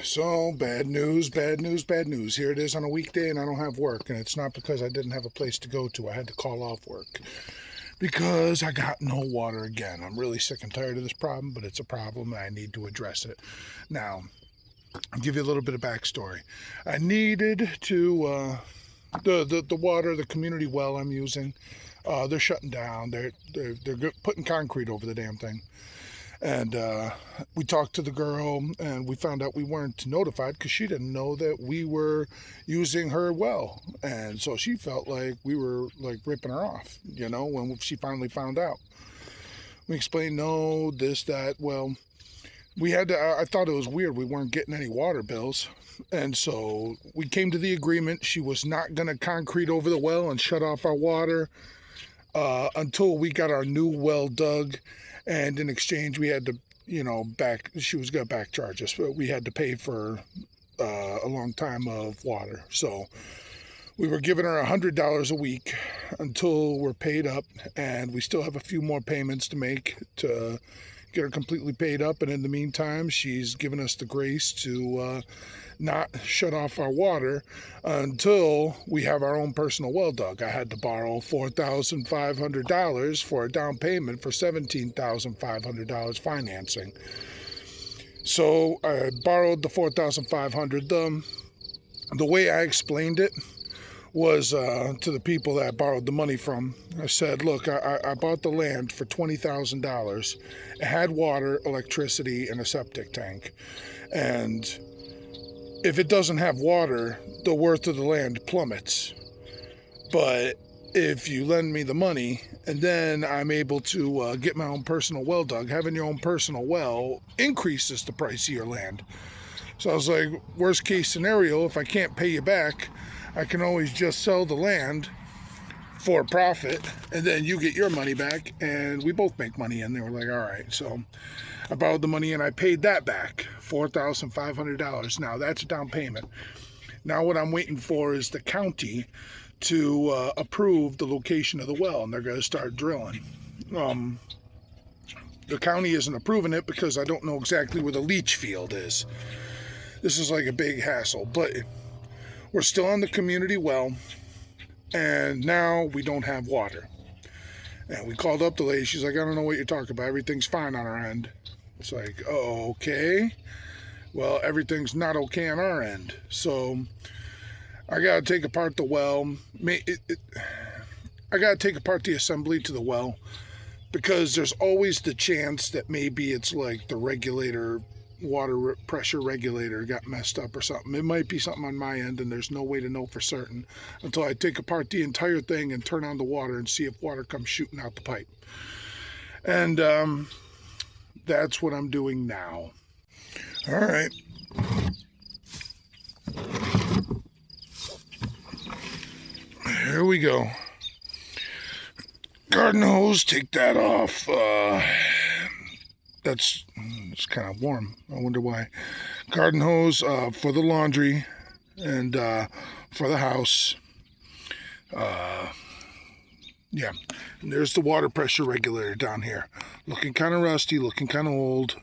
So, bad news, bad news, bad news. Here it is on a weekday and I don't have work. And it's not because I didn't have a place to go to. I had to call off work because I got no water again. I'm really sick and tired of this problem, but it's a problem and I need to address it. Now, I'll give you a little bit of backstory. I needed to, the water, the community well I'm using, they're shutting down. They're putting concrete over the damn thing. And we talked to the girl and we found out we weren't notified because she didn't know that we were using her well. And so she felt like we were like ripping her off, when she finally found out. We explained, no, this, that. Well, we had to, I thought it was weird. We weren't getting any water bills. And so we came to the agreement she was not going to concrete over the well and shut off our water until we got our new well dug. And in exchange, we had to, she was going to back charge us, but we had to pay for a long time of water. So we were giving her $100 a week until we're paid up, and we still have a few more payments to make to get her completely paid up. And in the meantime, she's given us the grace to not shut off our water until we have our own personal well dug. I had to borrow $4,500 for a down payment for $17,500 financing. So I borrowed the $4,500. The way I explained it was to the people that I borrowed the money from. I said, look, I bought the land for $20,000. It had water, electricity, and a septic tank. And if it doesn't have water, the worth of the land plummets. But if you lend me the money and then I'm able to get my own personal well dug, having your own personal well increases the price of your land. So I was like, worst case scenario, if I can't pay you back, I can always just sell the land for a profit and then you get your money back and we both make money. And they were like, all right. So I borrowed the money and I paid that back, $4,500. Now that's a down payment. Now what I'm waiting for is the county to approve the location of the well, and they're going to start drilling. The county isn't approving it because I don't know exactly where the leach field is. This is like a big hassle, but we're still on the community well, and now we don't have water. And we called up the lady. She's like, I don't know what you're talking about. Everything's fine on our end. It's like, oh, okay. Well, everything's not okay on our end. So I got to take apart the well. I got to take apart the assembly to the well because there's always the chance that maybe it's like the regulator, water pressure regulator got messed up or something. It might be something on my end and there's no way to know for certain until I take apart the entire thing and turn on the water and see if water comes shooting out the pipe. And that's what I'm doing now. All right. Here we go. Garden hose, take that off. It's kind of warm. I wonder why. Garden hose for the laundry and for the house. Yeah. And there's the water pressure regulator down here. Looking kind of rusty, looking kind of old.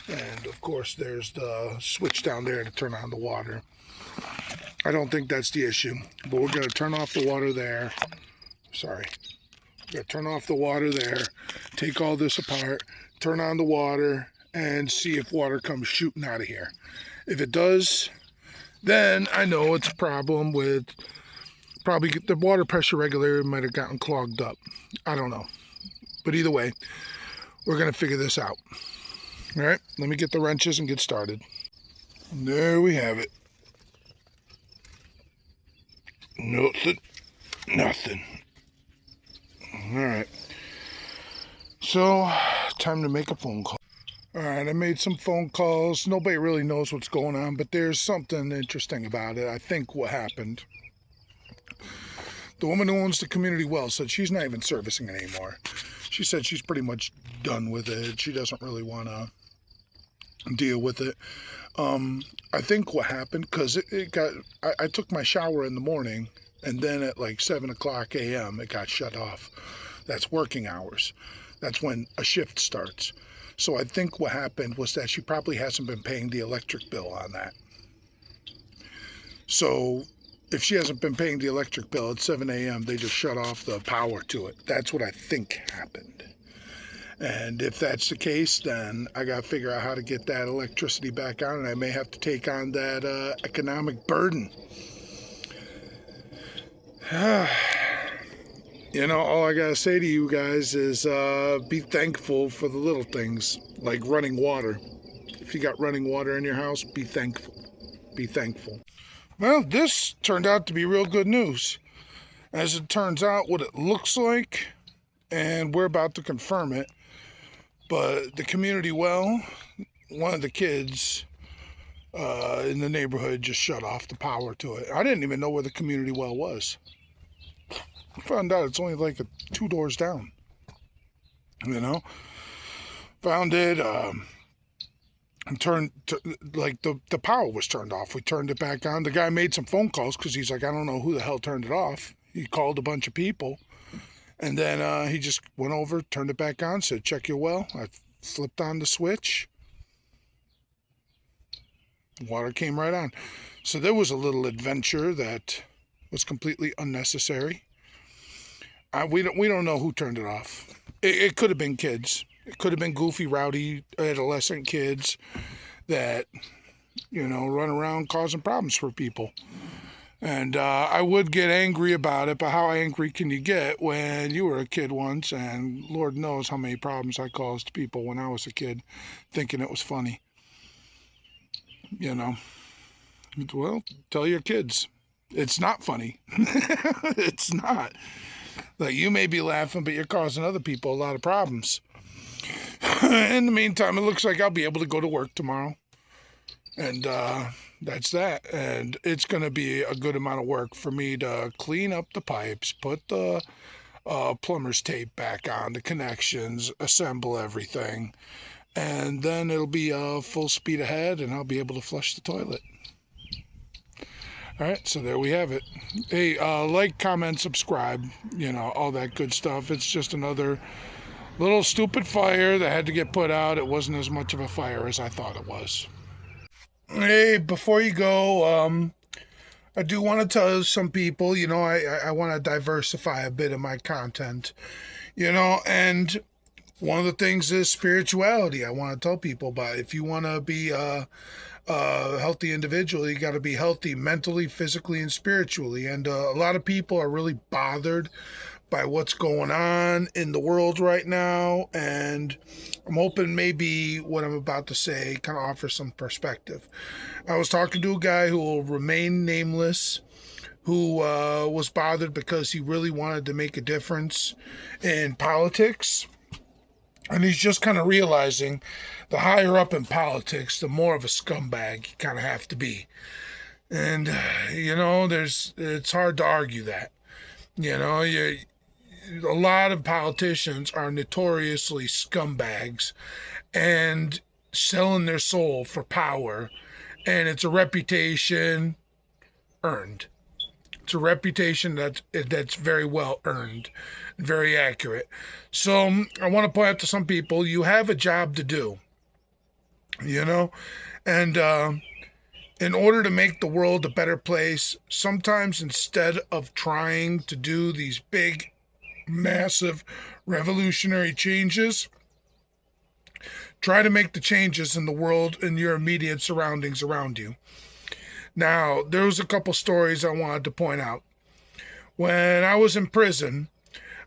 And of course there's the switch down there to turn on the water. I don't think that's the issue, but we're going to turn off the water there. Sorry. We're going to turn off the water there, take all this apart, turn on the water, and see if water comes shooting out of here. If it does, then I know it's a problem with probably the water pressure regulator might have gotten clogged up. I don't know. But either way, we're going to figure this out. All right, let me get the wrenches and get started. There we have it. Nothing. All right. So, time to make a phone call. All right, I made some phone calls. Nobody really knows what's going on, but there's something interesting about it. I think what happened. The woman who owns the community well said she's not even servicing it anymore. She said she's pretty much done with it. She doesn't really want to deal with it. I think what happened, because I took my shower in the morning, and then at like 7 o'clock a.m. it got shut off. That's working hours. That's when a shift starts. So I think what happened was that she probably hasn't been paying the electric bill on that. So if she hasn't been paying the electric bill at 7 a.m., they just shut off the power to it. That's what I think happened. And if that's the case, then I got to figure out how to get that electricity back on, and I may have to take on that economic burden. You know, all I got to say to you guys is be thankful for the little things, like running water. If you got running water in your house, be thankful. Be thankful. Well, this turned out to be real good news. As it turns out, what it looks like, and we're about to confirm it, but the community well, one of the kids in the neighborhood just shut off the power to it. I didn't even know where the community well was. I found out it's only like 2 doors down. You know? Found it, the power was turned off. We turned it back on. The guy made some phone calls because he's like, I don't know who the hell turned it off. He called a bunch of people. And then he just went over, turned it back on, said, check your well. I flipped on the switch. Water came right on. So there was a little adventure that was completely unnecessary. We don't know who turned it off. It could have been kids. It could have been goofy, rowdy, adolescent kids that, you know, run around causing problems for people. And I would get angry about it, but how angry can you get when you were a kid once? And Lord knows how many problems I caused people when I was a kid, thinking it was funny. You know, well, tell your kids, it's not funny. It's not. Like, you may be laughing, but you're causing other people a lot of problems. In the meantime, it looks like I'll be able to go to work tomorrow. And that's that. And it's going to be a good amount of work for me to clean up the pipes, put the plumber's tape back on, the connections, assemble everything. And then it'll be full speed ahead, and I'll be able to flush the toilet. All right, so there we have it. Hey, like, comment, subscribe, you know, all that good stuff. It's just another little stupid fire that had to get put out. It wasn't as much of a fire as I thought it was. Hey, before you go, I do want to tell some people, you know, I want to diversify a bit of my content, you know, and one of the things is spirituality. I want to tell people about it. If you want to be a healthy individual, you got to be healthy mentally, physically, and spiritually. And a lot of people are really bothered by what's going on in the world right now, and I'm hoping maybe what I'm about to say kind of offers some perspective. I was talking to a guy who will remain nameless, who was bothered because he really wanted to make a difference in politics, and he's just kind of realizing the higher up in politics, the more of a scumbag you kind of have to be. And, you know, it's hard to argue that. You know, a lot of politicians are notoriously scumbags and selling their soul for power, and it's a reputation earned. It's a reputation that's very well earned, very accurate. So I want to point out to some people, you have a job to do, you know, and in order to make the world a better place, sometimes instead of trying to do these big, massive, revolutionary changes, try to make the changes in the world in your immediate surroundings around you. Now, there was a couple stories I wanted to point out. When I was in prison,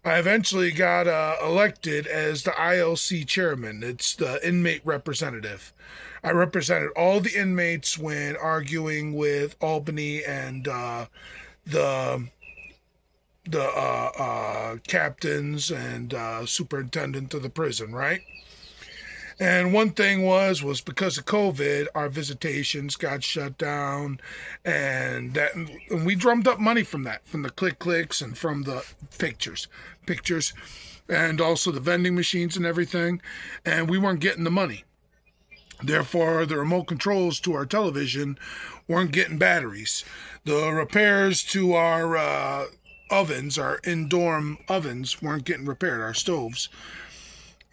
I eventually got elected as the ILC chairman. It's the inmate representative. I represented all the inmates when arguing with Albany and the captains and superintendent of the prison, right? And one thing was because of COVID, our visitations got shut down, and we drummed up money from that, from the clicks and from the pictures, and also the vending machines and everything, and we weren't getting the money. Therefore, the remote controls to our television weren't getting batteries. The repairs to our ovens, our in-dorm ovens, weren't getting repaired, our stoves.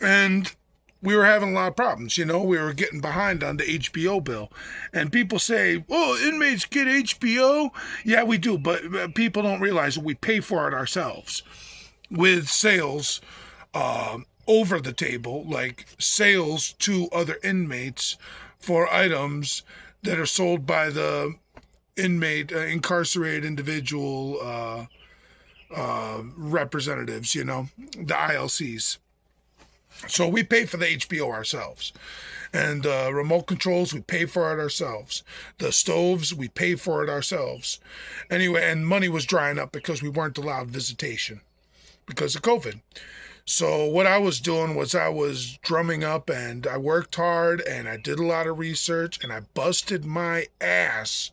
And we were having a lot of problems. We were getting behind on the HBO bill. And people say, oh, inmates get HBO? Yeah, we do, but people don't realize that we pay for it ourselves with sales over the table, like sales to other inmates for items that are sold by the incarcerated individual representatives, the ILCs. So we pay for the HBO ourselves. And remote controls, we pay for it ourselves. The stoves, we pay for it ourselves. Anyway, and money was drying up because we weren't allowed visitation because of COVID. So what I was doing was I was drumming up, and I worked hard, and I did a lot of research, and I busted my ass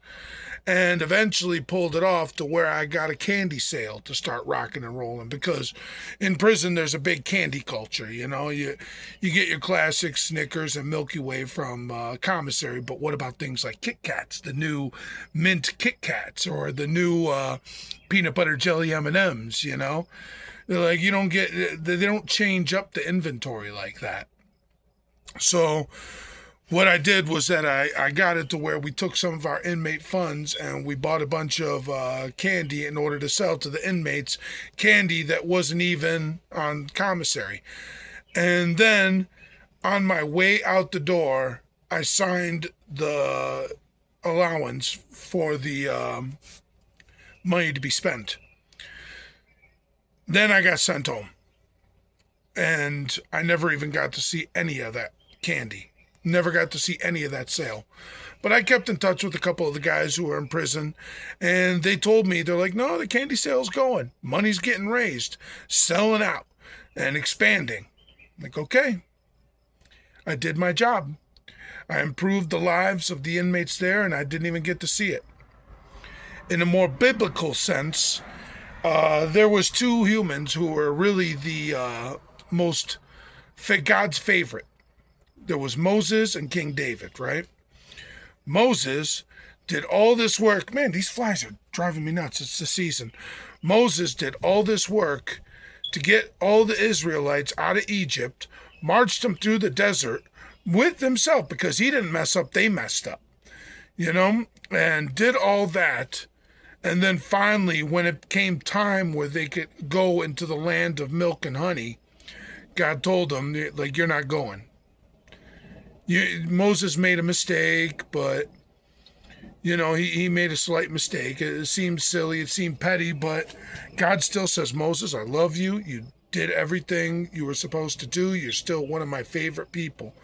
and eventually pulled it off to where I got a candy sale to start rocking and rolling, because in prison there's a big candy culture. You get your classic Snickers and Milky Way from commissary, but what about things like Kit Kats, the new mint Kit Kats, or the new peanut butter jelly M&Ms? They're like, they don't change up the inventory like that. So what I did was that I got it to where we took some of our inmate funds and we bought a bunch of candy in order to sell to the inmates, candy that wasn't even on commissary. And then on my way out the door, I signed the allowance for the money to be spent. Then I got sent home. And I never even got to see any of that candy. Never got to see any of that sale. But I kept in touch with a couple of the guys who were in prison, and they told me, they're like, no, the candy sale's going. Money's getting raised, selling out, and expanding. I'm like, okay. I did my job. I improved the lives of the inmates there, and I didn't even get to see it. In a more biblical sense, there was two humans who were really the most God's favorite. There was Moses and King David, right? Moses did all this work. Man, these flies are driving me nuts. It's the season. Moses did all this work to get all the Israelites out of Egypt, marched them through the desert with himself, because he didn't mess up, they messed up, and did all that. And then finally, when it came time where they could go into the land of milk and honey, God told them, like, you're not going. Moses made a mistake, but, he made a slight mistake. It seemed silly, it seemed petty, but God still says, Moses, I love you. You did everything you were supposed to do. You're still one of my favorite people,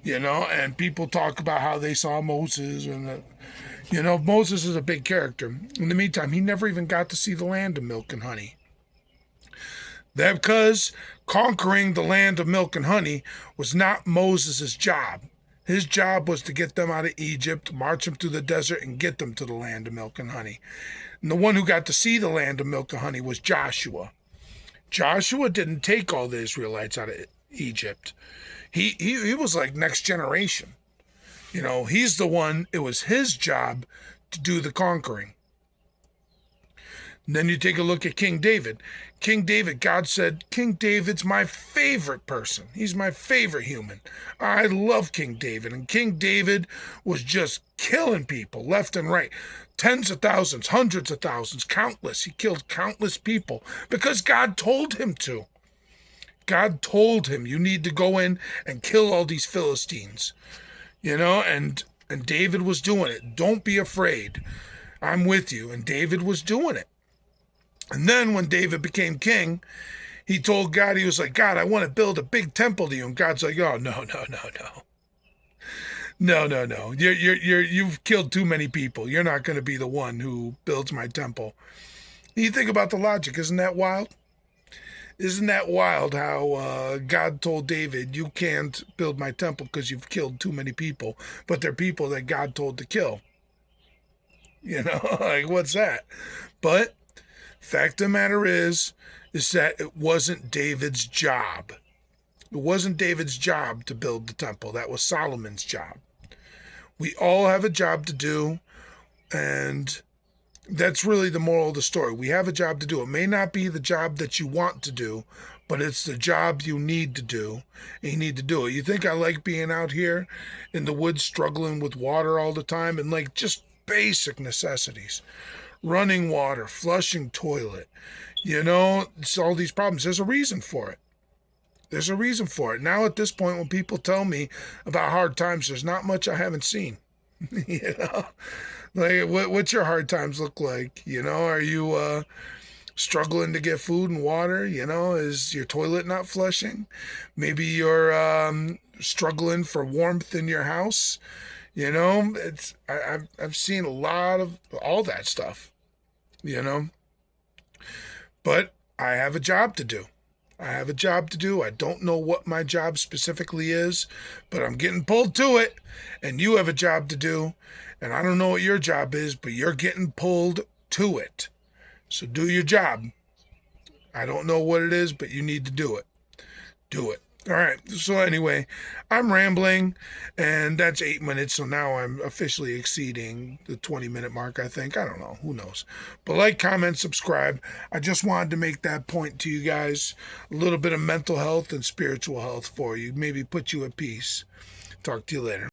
and people talk about how they saw Moses, and, Moses is a big character. In the meantime, he never even got to see the land of milk and honey. That because conquering the land of milk and honey was not Moses' job. His job was to get them out of Egypt, march them through the desert, and get them to the land of milk and honey. And the one who got to see the land of milk and honey was Joshua. Joshua didn't take all the Israelites out of Egypt. He was like next generation. He's the one, it was his job to do the conquering. And then you take a look at King David. King David, God said, King David's my favorite person. He's my favorite human. I love King David. And King David was just killing people left and right. Tens of thousands, hundreds of thousands, countless. He killed countless people because God told him to. God told him, you need to go in and kill all these Philistines. And David was doing it. Don't be afraid. I'm with you. And David was doing it. And then when David became king, he told God, he was like, God, I want to build a big temple to you. And God's like, oh, no. You've killed too many people. You're not going to be the one who builds my temple. You think about the logic. Isn't that wild? Isn't that wild how God told David, you can't build my temple because you've killed too many people, but they're people that God told to kill. Like, what's that? But fact of the matter is that it wasn't David's job. It wasn't David's job to build the temple. That was Solomon's job. We all have a job to do, and that's really the moral of the story. We have a job to do. It may not be the job that you want to do, but it's the job you need to do, and you need to do it. You think I like being out here in the woods struggling with water all the time and like just basic necessities, running water, flushing toilet, it's all these problems. There's a reason for it. There's a reason for it. Now at this point, when people tell me about hard times, there's not much I haven't seen. you know, like what's your hard times look like? Are you struggling to get food and water? Is your toilet not flushing? Maybe you're struggling for warmth in your house. I've seen a lot of all that stuff. But I have a job to do. I have a job to do. I don't know what my job specifically is, but I'm getting pulled to it. And you have a job to do. And I don't know what your job is, but you're getting pulled to it. So do your job. I don't know what it is, but you need to do it. Do it. All right. So anyway, I'm rambling, and that's 8 minutes. So now I'm officially exceeding the 20-minute mark, I think. I don't know. Who knows? But like, comment, subscribe. I just wanted to make that point to you guys. A little bit of mental health and spiritual health for you. Maybe put you at peace. Talk to you later.